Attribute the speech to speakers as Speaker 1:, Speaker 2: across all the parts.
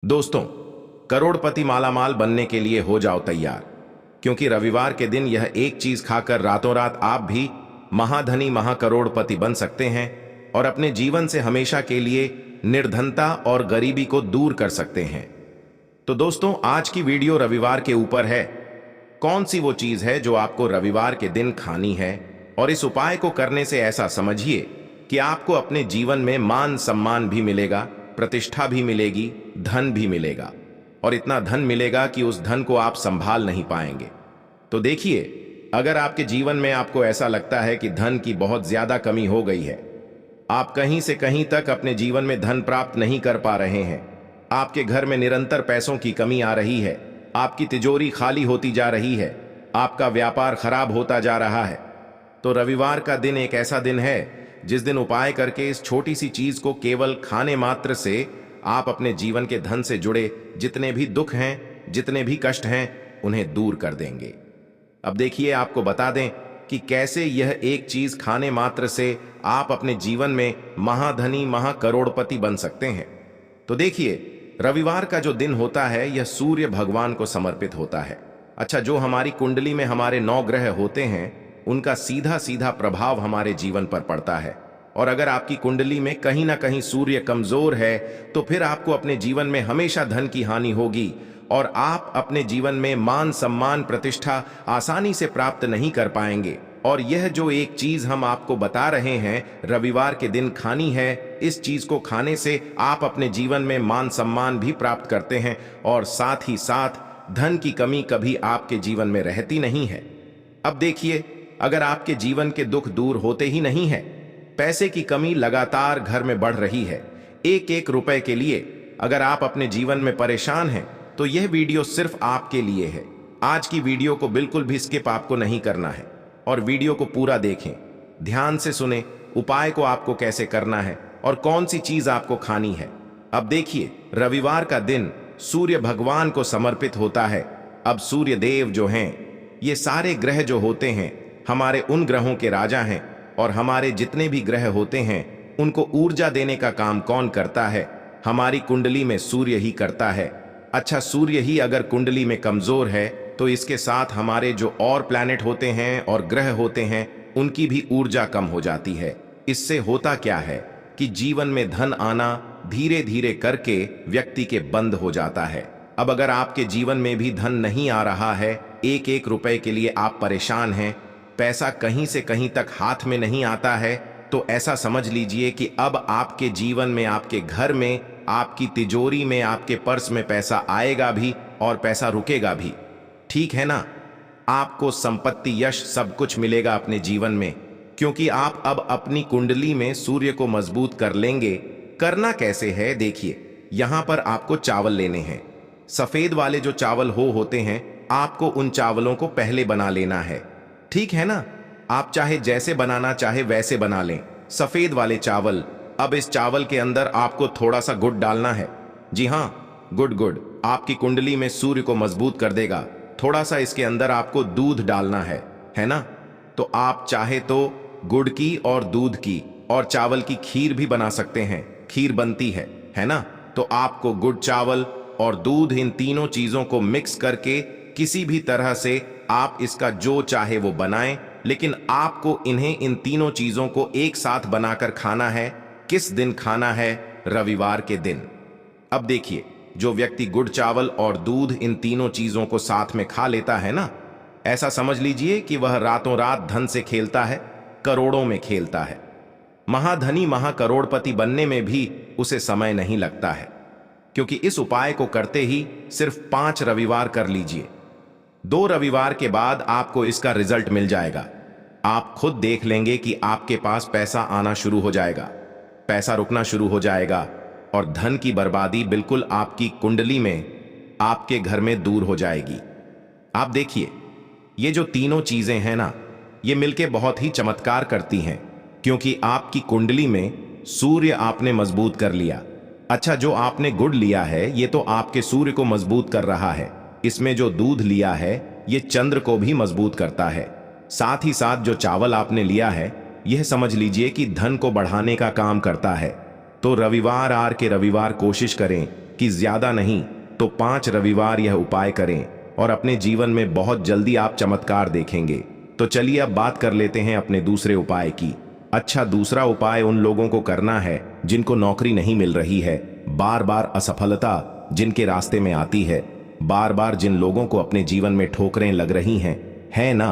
Speaker 1: दोस्तों, करोड़पति मालामाल बनने के लिए हो जाओ तैयार, क्योंकि रविवार के दिन यह एक चीज खाकर रातों रात आप भी महाधनी महाकरोड़पति बन सकते हैं और अपने जीवन से हमेशा के लिए निर्धनता और गरीबी को दूर कर सकते हैं। तो दोस्तों, आज की वीडियो रविवार के ऊपर है। कौन सी वो चीज है जो आपको रविवार के दिन खानी है, और इस उपाय को करने से ऐसा समझिए कि आपको अपने जीवन में मान सम्मान भी मिलेगा, प्रतिष्ठा भी मिलेगी, धन भी मिलेगा, और इतना धन मिलेगा कि उस धन को आप संभाल नहीं पाएंगे। तो देखिए, अगर आपके जीवन में आपको ऐसा लगता है कि धन की बहुत ज्यादा कमी हो गई है, आप कहीं से कहीं तक अपने जीवन में धन प्राप्त नहीं कर पा रहे हैं, आपके घर में निरंतर पैसों की कमी आ रही है, आपकी तिजोरी खाली होती जा रही है, आपका व्यापार खराब होता जा रहा है, तो रविवार का दिन एक ऐसा दिन है जिस दिन उपाय करके इस छोटी सी चीज को केवल खाने मात्र से आप अपने जीवन के धन से जुड़े जितने भी दुख हैं, जितने भी कष्ट हैं, उन्हें दूर कर देंगे। अब देखिए, आपको बता दें कि कैसे यह एक चीज खाने मात्र से आप अपने जीवन में महाधनी महाकरोड़पति बन सकते हैं। तो देखिए, रविवार का जो दिन होता है यह सूर्य भगवान को समर्पित होता है। अच्छा, जो हमारी कुंडली में हमारे 9 ग्रह होते हैं उनका सीधा सीधा प्रभाव हमारे जीवन पर पड़ता है, और अगर आपकी कुंडली में कहीं ना कहीं सूर्य कमजोर है तो फिर आपको अपने जीवन में हमेशा धन की हानि होगी और आप अपने जीवन में मान सम्मान प्रतिष्ठा आसानी से प्राप्त नहीं कर पाएंगे। और यह जो एक चीज हम आपको बता रहे हैं रविवार के दिन खानी है, इस चीज को खाने से आप अपने जीवन में मान सम्मान भी प्राप्त करते हैं और साथ ही साथ धन की कमी कभी आपके जीवन में रहती नहीं है। अब देखिए, अगर आपके जीवन के दुख दूर होते ही नहीं है, पैसे की कमी लगातार घर में बढ़ रही है, एक एक रुपए के लिए अगर आप अपने जीवन में परेशान हैं, तो यह वीडियो सिर्फ आपके लिए है। आज की वीडियो को बिल्कुल भी स्किप आपको नहीं करना है और वीडियो को पूरा देखें, ध्यान से सुने उपाय को आपको कैसे करना है और कौन सी चीज आपको खानी है। अब देखिए, रविवार का दिन सूर्य भगवान को समर्पित होता है। अब सूर्य देव जो हैं, ये सारे ग्रह जो होते हैं हमारे उन ग्रहों के राजा हैं, और हमारे जितने भी ग्रह होते हैं उनको ऊर्जा देने का काम कौन करता है? हमारी कुंडली में सूर्य ही करता है। अच्छा, सूर्य ही अगर कुंडली में कमजोर है तो इसके साथ हमारे जो और प्लैनेट होते हैं और ग्रह होते हैं उनकी भी ऊर्जा कम हो जाती है। इससे होता क्या है कि जीवन में धन आना धीरे धीरे करके व्यक्ति के बंद हो जाता है। अब अगर आपके जीवन में भी धन नहीं आ रहा है, एक एक रुपए के लिए आप परेशान हैं, पैसा कहीं से कहीं तक हाथ में नहीं आता है, तो ऐसा समझ लीजिए कि अब आपके जीवन में, आपके घर में, आपकी तिजोरी में, आपके पर्स में पैसा आएगा भी और पैसा रुकेगा भी। ठीक है ना? आपको संपत्ति, यश, सब कुछ मिलेगा अपने जीवन में, क्योंकि आप अब अपनी कुंडली में सूर्य को मजबूत कर लेंगे। करना कैसे है? देखिए, यहां पर आपको चावल लेने हैं। सफेद वाले जो चावल होते हैं, आपको उन चावलों को पहले बना लेना है। ठीक है ना? आप चाहे जैसे बनाना चाहे वैसे बना लें, सफेद वाले चावल। अब इस चावल के अंदर आपको थोड़ा सा गुड़ डालना है। जी हाँ, गुड़ आपकी कुंडली में सूर्य को मजबूत कर देगा। थोड़ा सा इसके अंदर आपको दूध डालना है ना? तो आप चाहे तो गुड़ की और दूध की और चावल की खीर भी बना सकते हैं। खीर बनती है ना? तो आपको गुड़, चावल और दूध, इन तीनों चीजों को मिक्स करके किसी भी तरह से आप इसका जो चाहे वो बनाएं, लेकिन आपको इन तीनों चीजों को एक साथ बनाकर खाना है। किस दिन खाना है? रविवार के दिन। अब देखिए, जो व्यक्ति गुड़, चावल और दूध, इन तीनों चीजों को साथ में खा लेता है ना, ऐसा समझ लीजिए कि वह रातों रात धन से खेलता है, करोड़ों में खेलता है। महाधनी महाकरोड़पति बनने में भी उसे समय नहीं लगता है, क्योंकि इस उपाय को करते ही सिर्फ 5 रविवार कर लीजिए। 2 रविवार के बाद आपको इसका रिजल्ट मिल जाएगा। आप खुद देख लेंगे कि आपके पास पैसा आना शुरू हो जाएगा, पैसा रुकना शुरू हो जाएगा, और धन की बर्बादी बिल्कुल आपकी कुंडली में, आपके घर में दूर हो जाएगी। आप देखिए, ये जो तीनों चीजें हैं ना, ये मिलके बहुत ही चमत्कार करती हैं, क्योंकि आपकी कुंडली में सूर्य आपने मजबूत कर लिया। अच्छा, जो आपने गुड़ लिया है ये तो आपके सूर्य को मजबूत कर रहा है। इसमें जो दूध लिया है ये चंद्र को भी मजबूत करता है। साथ ही साथ जो चावल आपने लिया है यह समझ लीजिए कि धन को बढ़ाने का काम करता है। तो रविवार के रविवार कोशिश करें कि ज्यादा नहीं तो 5 रविवार यह उपाय करें और अपने जीवन में बहुत जल्दी आप चमत्कार देखेंगे। तो चलिए अब बात कर लेते हैं अपने दूसरे उपाय की। अच्छा, दूसरा उपाय उन लोगों को करना है जिनको नौकरी नहीं मिल रही है, बार बार असफलता जिनके रास्ते में आती है, बार बार जिन लोगों को अपने जीवन में ठोकरें लग रही हैं, है ना,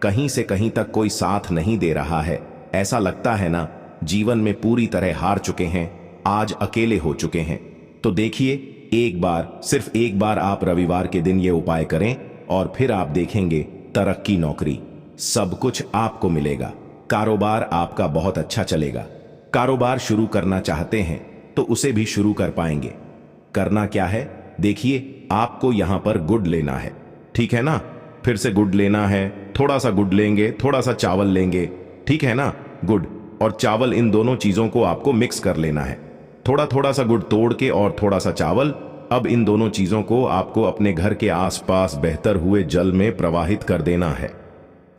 Speaker 1: कहीं से कहीं तक कोई साथ नहीं दे रहा है, ऐसा लगता है ना जीवन में पूरी तरह हार चुके हैं, आज अकेले हो चुके हैं। तो देखिए, एक बार, सिर्फ एक बार आप रविवार के दिन ये उपाय करें और फिर आप देखेंगे तरक्की, नौकरी, सब कुछ आपको मिलेगा। कारोबार आपका बहुत अच्छा चलेगा। कारोबार शुरू करना चाहते हैं तो उसे भी शुरू कर पाएंगे। करना क्या है, देखिए, आपको यहां पर गुड़ लेना है, ठीक है ना, फिर से गुड़ लेना है, थोड़ा सा गुड़ लेंगे, थोड़ा सा चावल लेंगे, ठीक है ना, गुड़ और चावल इन दोनों चीजों को आपको मिक्स कर लेना है। थोड़ा थोड़ा सा गुड़ तोड़ के और थोड़ा सा चावल। अब इन दोनों चीजों को आपको अपने घर के आसपास बहतर हुए जल में प्रवाहित कर देना है।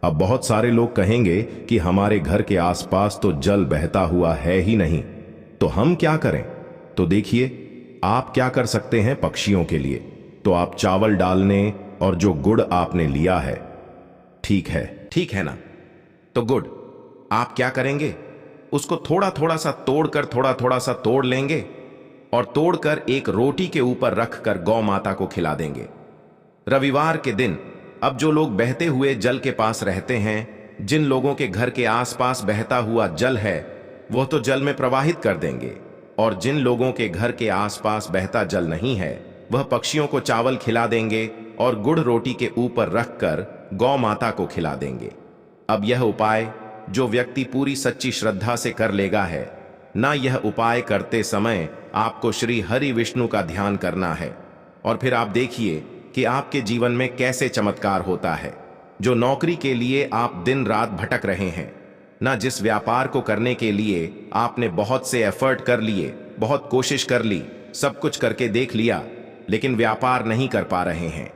Speaker 1: अब बहुत सारे लोग कहेंगे कि हमारे घर के आसपास तो जल बहता हुआ है ही नहीं, तो हम क्या करें? तो देखिए, आप क्या कर सकते हैं पक्षियों के लिए। तो आप चावल डालने और जो गुड़ आपने लिया है, ठीक है ना, तो गुड़ आप क्या करेंगे, उसको थोड़ा थोड़ा सा तोड़कर, थोड़ा थोड़ा सा तोड़ लेंगे और तोड़कर एक रोटी के ऊपर रखकर गौ माता को खिला देंगे। रविवार के दिन अब जो लोग बहते हुए जल के पास रहते हैं, जिन लोगों के घर के आसपास बहता हुआ जल है, वह तो जल में प्रवाहित कर देंगे, और जिन लोगों के घर के आसपास बहता जल नहीं है, वह पक्षियों को चावल खिला देंगे और गुड़ रोटी के ऊपर रखकर गौ माता को खिला देंगे। अब यह उपाय जो व्यक्ति पूरी सच्ची श्रद्धा से कर लेगा है ना, यह उपाय करते समय आपको श्री हरि विष्णु का ध्यान करना है और फिर आप देखिए कि आपके जीवन में कैसे चमत्कार होता है। जो नौकरी के लिए आप दिन रात भटक रहे हैं ना, जिस व्यापार को करने के लिए आपने बहुत से एफर्ट कर लिए, बहुत कोशिश कर ली, सब कुछ करके देख लिया, लेकिन व्यापार नहीं कर पा रहे हैं,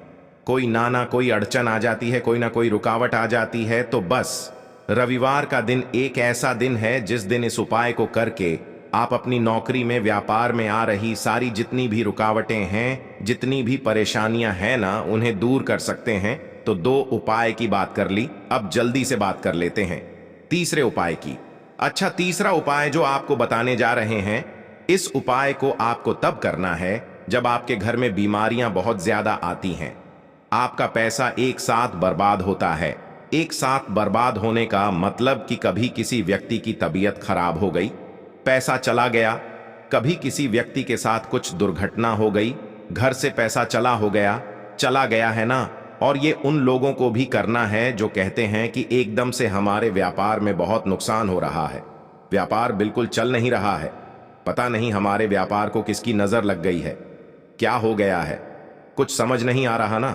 Speaker 1: कोई ना कोई अड़चन आ जाती है, कोई ना कोई रुकावट आ जाती है, तो बस रविवार का दिन एक ऐसा दिन है जिस दिन इस उपाय को करके आप अपनी नौकरी में, व्यापार में आ रही सारी जितनी भी रुकावटें हैं, जितनी भी परेशानियां हैं ना, उन्हें दूर कर सकते हैं। तो 2 उपाय की बात कर ली, अब जल्दी से बात कर लेते हैं तीसरे उपाय की। अच्छा, तीसरा उपाय जो आपको बताने जा रहे हैं, इस उपाय को आपको तब करना है जब आपके घर में बीमारियां बहुत ज्यादा आती हैं, आपका पैसा एक साथ बर्बाद होता है। एक साथ बर्बाद होने का मतलब कि कभी किसी व्यक्ति की तबीयत खराब हो गई, पैसा चला गया, कभी किसी व्यक्ति के साथ कुछ दुर्घटना हो गई, घर से पैसा चला गया है ना। और ये उन लोगों को भी करना है जो कहते हैं कि एकदम से हमारे व्यापार में बहुत नुकसान हो रहा है, व्यापार बिल्कुल चल नहीं रहा है, पता नहीं हमारे व्यापार को किसकी नजर लग गई है, क्या हो गया है, कुछ समझ नहीं आ रहा ना।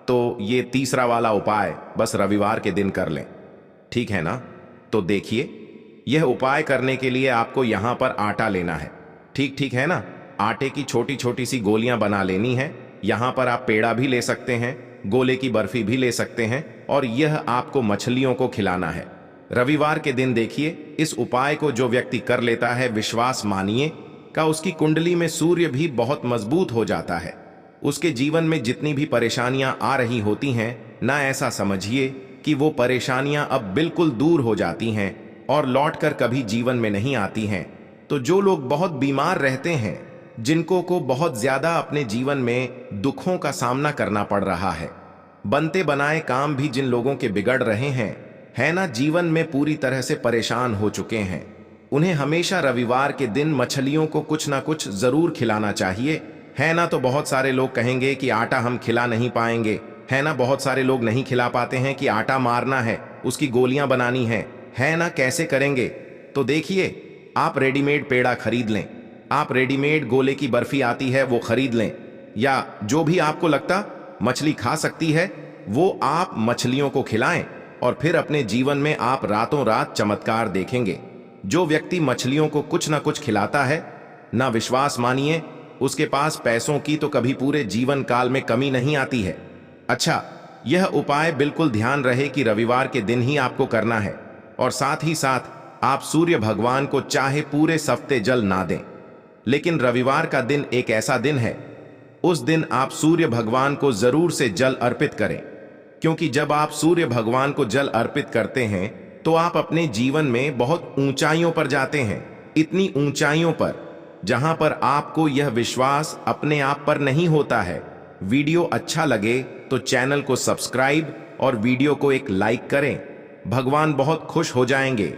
Speaker 1: तो ये तीसरा वाला उपाय बस रविवार के दिन कर लें, ठीक है ना। तो देखिए, यह उपाय करने के लिए आपको यहां पर आटा लेना है, ठीक है ना। आटे की छोटी छोटी सी गोलियां बना लेनी है। यहां पर आप पेड़ा भी ले सकते हैं, गोले की बर्फी भी ले सकते हैं, और यह आपको मछलियों को खिलाना है रविवार के दिन। देखिए, इस उपाय को जो व्यक्ति कर लेता है, विश्वास मानिए का उसकी कुंडली में सूर्य भी बहुत मजबूत हो जाता है। उसके जीवन में जितनी भी परेशानियां आ रही होती हैं ना, ऐसा समझिए कि वो परेशानियां अब बिल्कुल दूर हो जाती हैं और लौटकर कभी जीवन में नहीं आती हैं। तो जो लोग बहुत बीमार रहते हैं, जिनको को बहुत ज्यादा अपने जीवन में दुखों का सामना करना पड़ रहा है, बनते बनाए काम भी जिन लोगों के बिगड़ रहे हैं, है ना, जीवन में पूरी तरह से परेशान हो चुके हैं, उन्हें हमेशा रविवार के दिन मछलियों को कुछ ना कुछ जरूर खिलाना चाहिए, है ना। तो बहुत सारे लोग कहेंगे कि आटा हम खिला नहीं पाएंगे, है ना, बहुत सारे लोग नहीं खिला पाते हैं कि आटा मारना है, उसकी गोलियां बनानी है ना, कैसे करेंगे। तो देखिए, आप रेडीमेड पेड़ा खरीद लें, आप रेडीमेड गोले की बर्फी आती है वो खरीद लें, या जो भी आपको लगता मछली खा सकती है वो आप मछलियों को खिलाएं, और फिर अपने जीवन में आप रातों रात चमत्कार देखेंगे। जो व्यक्ति मछलियों को कुछ ना कुछ खिलाता है ना, विश्वास मानिए उसके पास पैसों की तो कभी पूरे जीवन काल में कमी नहीं आती है। अच्छा, यह उपाय बिल्कुल ध्यान रहे कि रविवार के दिन ही आपको करना है, और साथ ही साथ आप सूर्य भगवान को चाहे पूरे सफ्ते जल ना दें, लेकिन रविवार का दिन एक ऐसा दिन है, उस दिन आप सूर्य भगवान को जरूर से जल अर्पित करें, क्योंकि जब आप सूर्य भगवान को जल अर्पित करते हैं तो आप अपने जीवन में बहुत ऊंचाइयों पर जाते हैं, इतनी ऊंचाइयों पर जहां पर आपको यह विश्वास अपने आप पर नहीं होता है। वीडियो अच्छा लगे तो चैनल को सब्सक्राइब और वीडियो को एक लाइक करें। भगवान बहुत खुश हो जाएंगे।